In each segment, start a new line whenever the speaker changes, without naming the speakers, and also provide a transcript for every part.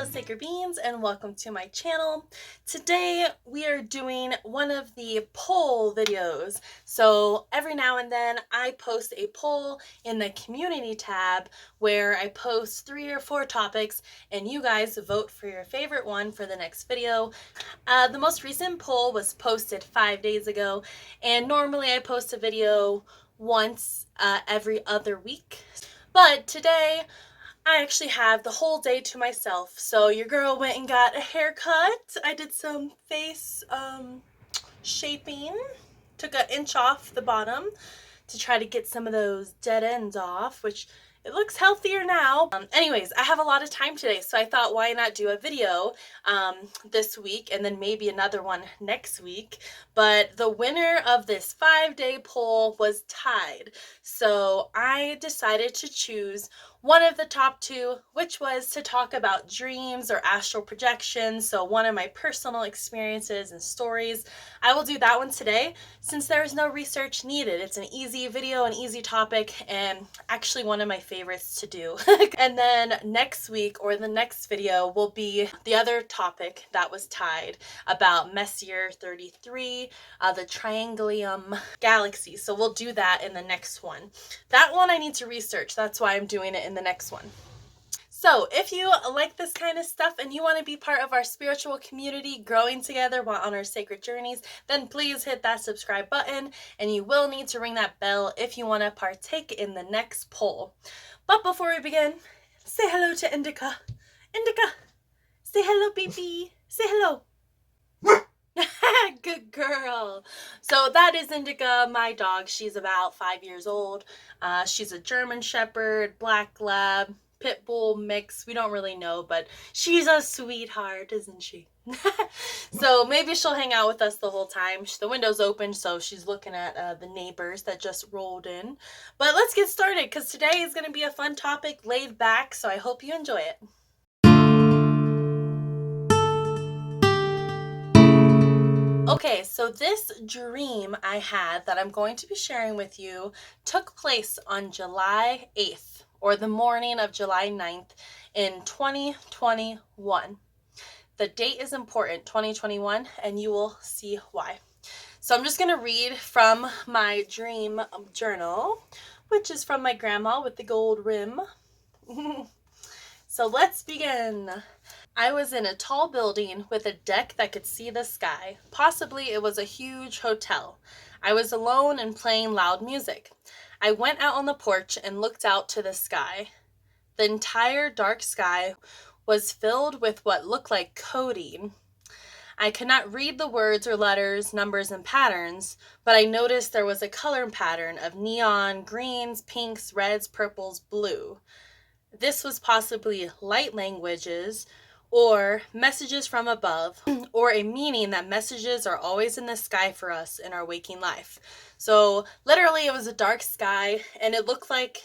Hello sacred beings and welcome to my channel. Today we are doing one of the poll videos. So every now and then I post a poll in the community tab where I post 3 or 4 topics and you guys vote for your favorite one for the next video. The most recent poll was posted 5 days ago, and normally I post a video once every other week. But today I actually have the whole day to myself. So your girl went and got a haircut. I did some face shaping. Took an inch off the bottom to try to get some of those dead ends off, which it looks healthier now. Anyways, I have a lot of time today, so I thought why not do a video this week and then maybe another one next week. But the winner of this 5-day poll was tied. So I decided to choose one of the top 2, which was to talk about dreams or astral projection. So one of my personal experiences and stories. I will do that one today since there is no research needed. It's an easy video, an easy topic, and actually one of my favorites to do. And then next week or the next video will be the other topic that was tied about Messier 33, the Triangulum galaxy. So we'll do that in the next one. That one I need to research. That's why I'm doing it in the next one. So if you like this kind of stuff and you want to be part of our spiritual community growing together while on our sacred journeys, then please hit that subscribe button, and you will need to ring that bell if you want to partake in the next poll. But before we begin, say hello to Indica. Indica, say hello, baby. Say hello. Good girl. So that is Indica, my dog. She's about 5 years old. She's a German Shepherd, Black Lab, Pit Bull mix. We don't really know, but she's a sweetheart, isn't she? So maybe she'll hang out with us the whole time. The window's open, so she's looking at the neighbors that just rolled in. But let's get started, because today is going to be a fun topic, laid back, so I hope you enjoy it. Okay, so this dream I had that I'm going to be sharing with you took place on July 8th, or the morning of July 9th in 2021. The date is important, 2021, and you will see why. So I'm just going to read from my dream journal, which is from my grandma with the gold rim. So let's begin. I was in a tall building with a deck that could see the sky. Possibly it was a huge hotel. I was alone and playing loud music. I went out on the porch and looked out to the sky. The entire dark sky was filled with what looked like coding. I could not read the words or letters, numbers, and patterns, but I noticed there was a color pattern of neon, greens, pinks, reds, purples, blue. This was possibly light languages, or messages from above, or a meaning that messages are always in the sky for us in our waking life. So literally it was a dark sky, and it looked like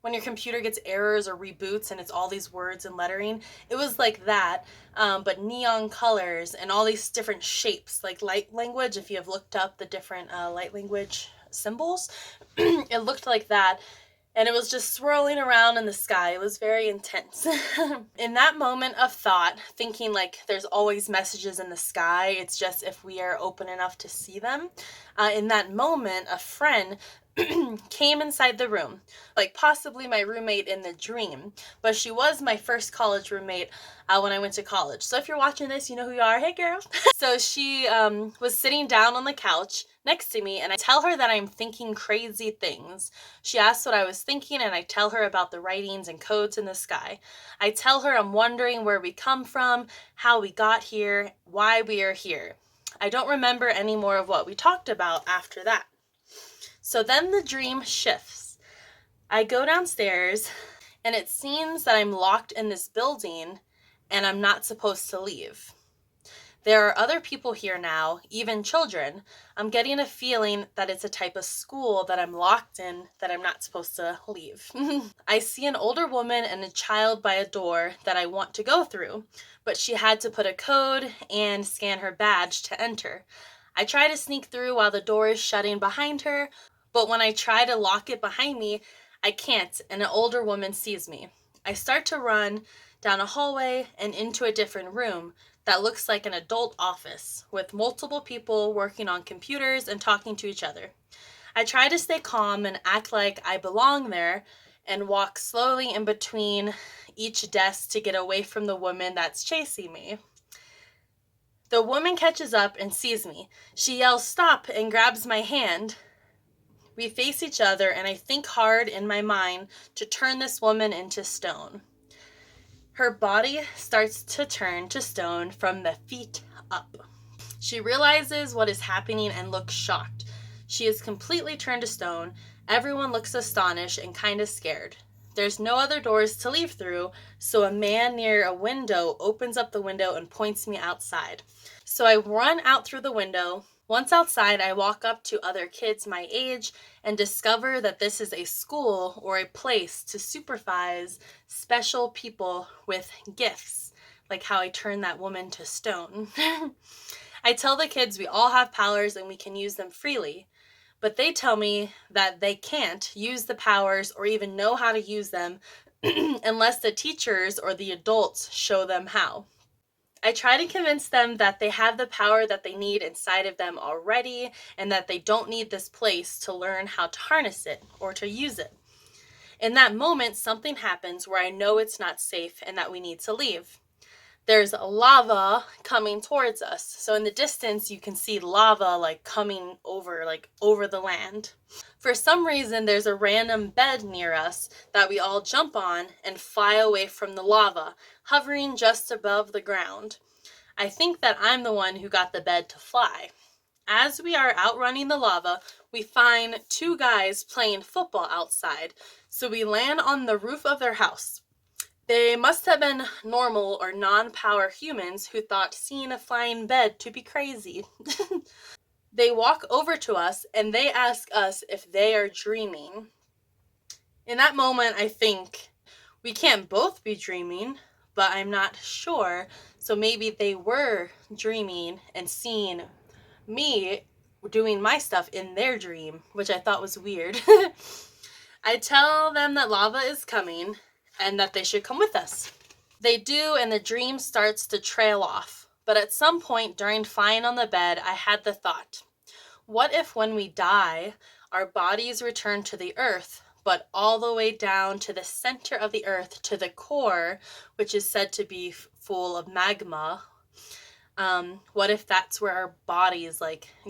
when your computer gets errors or reboots and it's all these words and lettering. It was like that, but neon colors and all these different shapes, like light language. If you have looked up the different light language symbols, it looked like that. And it was just swirling around in the sky. It was very intense. In that moment of thought, thinking like there's always messages in the sky, it's just if we are open enough to see them. In that moment, a friend came inside the room, like possibly my roommate in the dream, but she was my first college roommate when I went to college. So if you're watching this, you know who you are. Hey, girl. So she was sitting down on the couch next to me, and I tell her that I'm thinking crazy things. She asks what I was thinking, and I tell her about the writings and codes in the sky. I tell her I'm wondering where we come from, how we got here, why we are here. I don't remember any more of what we talked about after that. So then the dream shifts. I go downstairs, and it seems that I'm locked in this building, and I'm not supposed to leave. There are other people here now, even children. I'm getting a feeling that it's a type of school that I'm locked in, that I'm not supposed to leave. I see an older woman and a child by a door that I want to go through, but she had to put a code and scan her badge to enter. I try to sneak through while the door is shutting behind her, but when I try to lock it behind me, I can't, and an older woman sees me. I start to run down a hallway and into a different room that looks like an adult office with multiple people working on computers and talking to each other. I try to stay calm and act like I belong there and walk slowly in between each desk to get away from the woman that's chasing me. The woman catches up and sees me. She yells, "Stop," and grabs my hand. We face each other, and I think hard in my mind to turn this woman into stone. Her body starts to turn to stone from the feet up. She realizes what is happening and looks shocked. She is completely turned to stone. Everyone looks astonished and kind of scared. There's no other doors to leave through, so a man near a window opens up the window and points me outside. So I run out through the window. Once outside, I walk up to other kids my age and discover that this is a school or a place to supervise special people with gifts, like how I turned that woman to stone. I tell the kids we all have powers and we can use them freely, but they tell me that they can't use the powers or even know how to use them unless the teachers or the adults show them how. I try to convince them that they have the power that they need inside of them already and that they don't need this place to learn how to harness it or to use it. In that moment, something happens where I know it's not safe and that we need to leave. There's lava coming towards us. So in the distance, you can see lava coming over the land. For some reason, there's a random bed near us that we all jump on and fly away from the lava, hovering just above the ground. I think that I'm the one who got the bed to fly. As we are outrunning the lava, we find two guys playing football outside. So we land on the roof of their house. They must have been normal or non-power humans who thought seeing a flying bed to be crazy. They walk over to us and they ask us if they are dreaming. In that moment, I think we can't both be dreaming, but I'm not sure. So maybe they were dreaming and seeing me doing my stuff in their dream, which I thought was weird. I tell them that lava is coming and that they should come with us. They do, and the dream starts to trail off. But at some point during flying on the bed, I had the thought, what if when we die, our bodies return to the earth, but all the way down to the center of the earth, to the core, which is said to be full of magma? What if that's where our bodies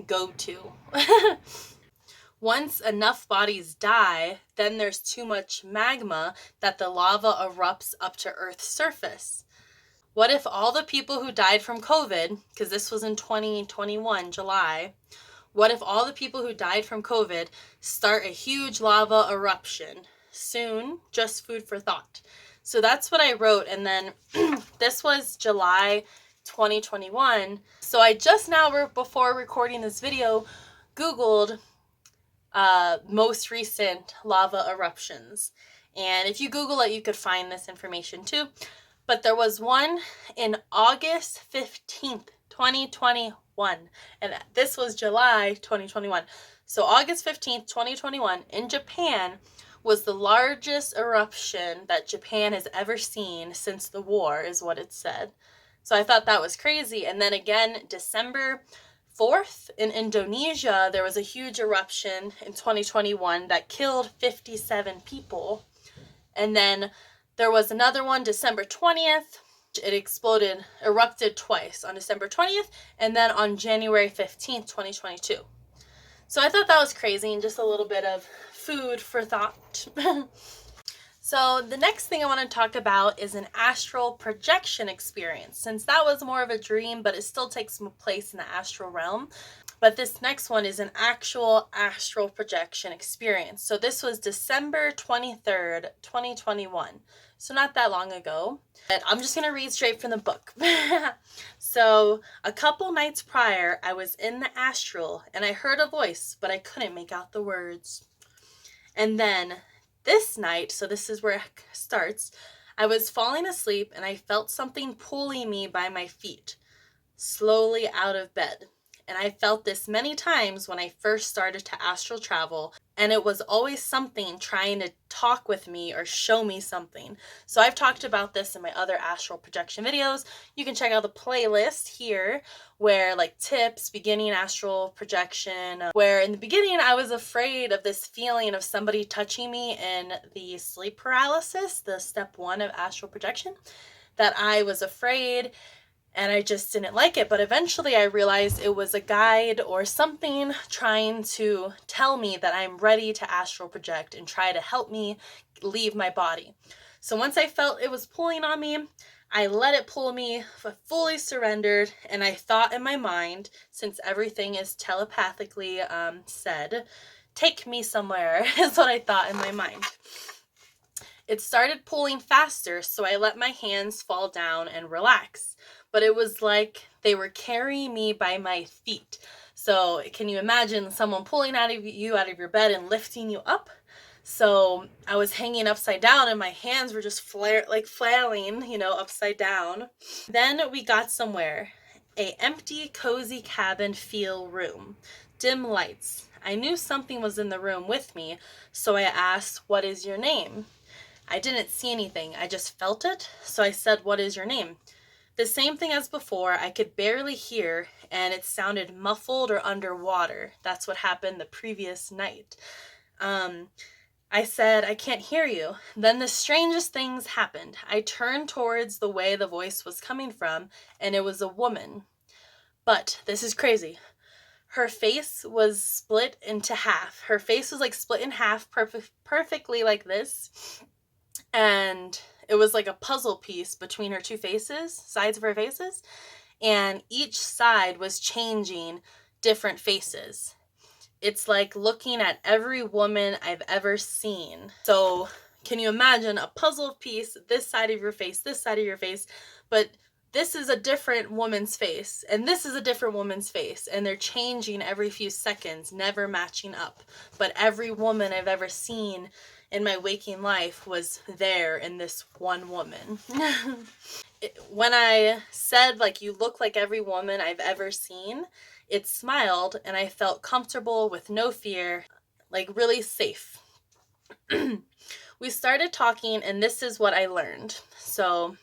go to? Once enough bodies die, then there's too much magma that the lava erupts up to Earth's surface. What if all the people who died from COVID, because this was in 2021, July, what if all the people who died from COVID start a huge lava eruption? Soon, just food for thought. So that's what I wrote, and then this was July 2021. So I just now, before recording this video, Googled most recent lava eruptions. And if you Google it, you could find this information too. But there was one in August 15th, 2021. And this was July 2021. So August 15th, 2021 in Japan was the largest eruption that Japan has ever seen since the war, is what it said. So I thought that was crazy. And then again, December 4th, in Indonesia, there was a huge eruption in 2021 that killed 57 people. And then there was another one, December 20th. It erupted twice, on December 20th and then on January 15th, 2022. So I thought that was crazy and just a little bit of food for thought. So the next thing I want to talk about is an astral projection experience, since that was more of a dream, but it still takes place in the astral realm. But this next one is an actual astral projection experience. So this was December 23rd, 2021. So not that long ago. But I'm just going to read straight from the book. So a couple nights prior, I was in the astral and I heard a voice, but I couldn't make out the words. And then this night, so this is where it starts, I was falling asleep and I felt something pulling me by my feet, slowly out of bed. And I felt this many times when I first started to astral travel, and it was always something trying to talk with me or show me something. So I've talked about this in my other astral projection videos. You can check out the playlist here where like tips, beginning astral projection, where in the beginning I was afraid of this feeling of somebody touching me in the sleep paralysis, the step 1 of astral projection, that I was afraid and I just didn't like it. But eventually I realized it was a guide or something trying to tell me that I'm ready to astral project and try to help me leave my body. So once I felt it was pulling on me, I let it pull me, fully surrendered, and I thought in my mind, since everything is telepathically said, take me somewhere, is what I thought in my mind. It started pulling faster, so I let my hands fall down and relax. But it was like they were carrying me by my feet. So can you imagine someone pulling you out of your bed and lifting you up? So I was hanging upside down and my hands were just flailing, upside down. Then we got somewhere. A empty, cozy cabin feel room. Dim lights. I knew something was in the room with me, so I asked, "What is your name?" I didn't see anything. I just felt it. So I said, "What is your name?" The same thing as before. I could barely hear, and it sounded muffled or underwater. That's what happened the previous night. I said, "I can't hear you." Then the strangest things happened. I turned towards the way the voice was coming from, and it was a woman. But this is crazy. Her face was split into half. Her face was like split in half perfectly like this. And it was like a puzzle piece between her two faces, sides of her faces, and each side was changing different faces. It's like looking at every woman I've ever seen. So can you imagine a puzzle piece, this side of your face, this side of your face, but this is a different woman's face, and this is a different woman's face, and they're changing every few seconds, never matching up. But every woman I've ever seen in my waking life was there in this one woman. When I said, like, you look like every woman I've ever seen, it smiled, and I felt comfortable with no fear, like really safe. We started talking, and this is what I learned. So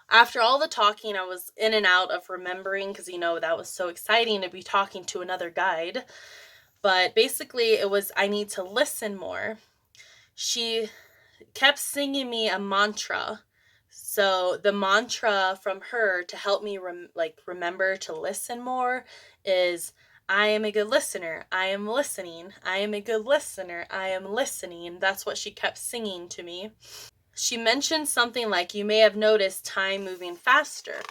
after all the talking, I was in and out of remembering because, that was so exciting to be talking to another guide. But basically, it was I need to listen more. She kept singing me a mantra. So the mantra from her to help me remember to listen more is, I am a good listener. I am listening. I am a good listener. I am listening. That's what she kept singing to me. She mentioned something like, you may have noticed time moving faster.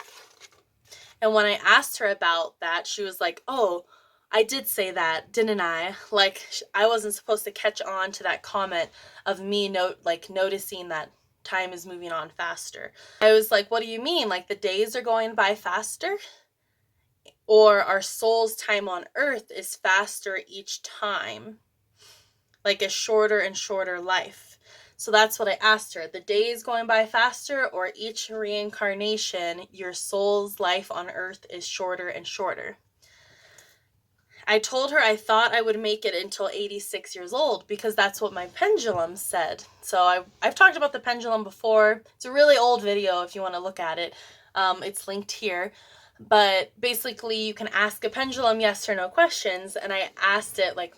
And when I asked her about that, she was like, oh, I did say that, didn't I? Like, I wasn't supposed to catch on to that comment of me noticing that time is moving on faster. I was like, what do you mean? Like, the days are going by faster? Or our soul's time on earth is faster each time? Like a shorter and shorter life. So that's what I asked her. The days going by faster, or each reincarnation, your soul's life on earth is shorter and shorter. I told her I thought I would make it until 86 years old because that's what my pendulum said. So I've talked about the pendulum before. It's a really old video if you want to look at it. It's linked here. But basically you can ask a pendulum yes or no questions, and I asked it like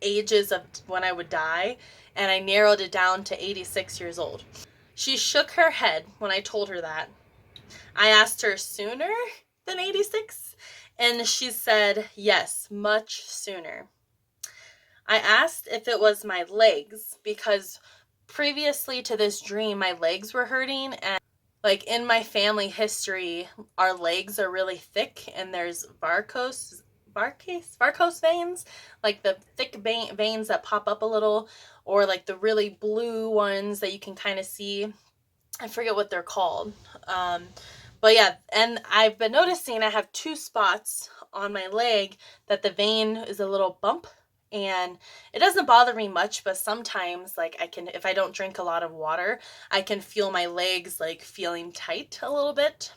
ages of when I would die, and I narrowed it down to 86 years old. She shook her head when I told her that. I asked her sooner than 86, and she said yes, much sooner. I asked if it was my legs, because previously to this dream my legs were hurting, and like in my family history our legs are really thick, and there's varicose veins, like the thick veins that pop up a little, or like the really blue ones that you can kind of see. I forget what they're called. But yeah, and I've been noticing I have 2 spots on my leg that the vein is a little bump, and it doesn't bother me much, but sometimes like if I don't drink a lot of water, I can feel my legs like feeling tight a little bit.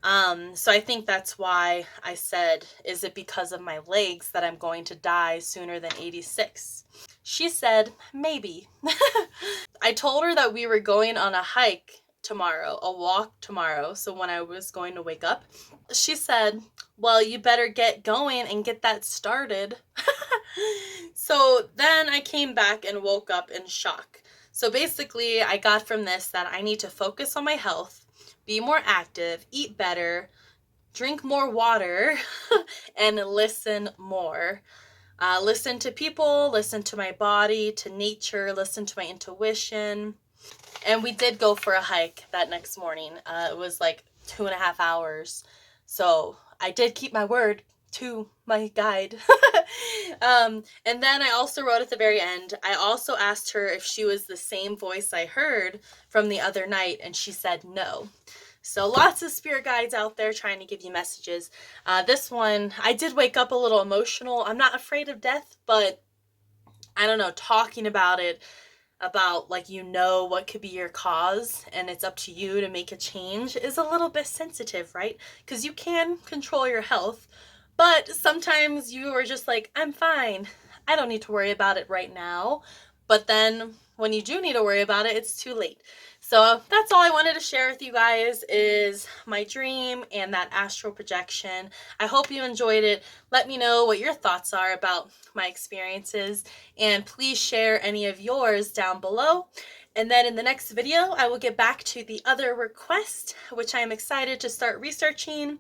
So I think that's why I said, is it because of my legs that I'm going to die sooner than 86? She said, maybe. I told her that we were going on a hike tomorrow, a walk tomorrow. So when I was going to wake up, she said, well, you better get going and get that started. So then I came back and woke up in shock. So basically, I got from this that I need to focus on my health, be more active, eat better, drink more water, and listen more. Listen to people, listen to my body, to nature, listen to my intuition. And we did go for a hike that next morning. It was like 2.5 hours. So I did keep my word to my guide. And then I also wrote at the very end, I also asked her if she was the same voice I heard from the other night, and she said no. So lots of spirit guides out there trying to give you messages. This one, I did wake up a little emotional. I'm not afraid of death, but I don't know, talking about it, about like, you know, what could be your cause and it's up to you to make a change is a little bit sensitive, right? Because you can control your health, but sometimes you are just like, I'm fine. I don't need to worry about it right now. But then when you do need to worry about it, it's too late. So that's all I wanted to share with you guys, is my dream and that astral projection. I hope you enjoyed it. Let me know what your thoughts are about my experiences, and please share any of yours down below. And then in the next video, I will get back to the other request, which I am excited to start researching.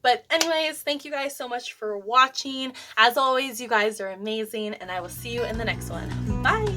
But anyways, thank you guys so much for watching. As always, you guys are amazing, and I will see you in the next one. Bye!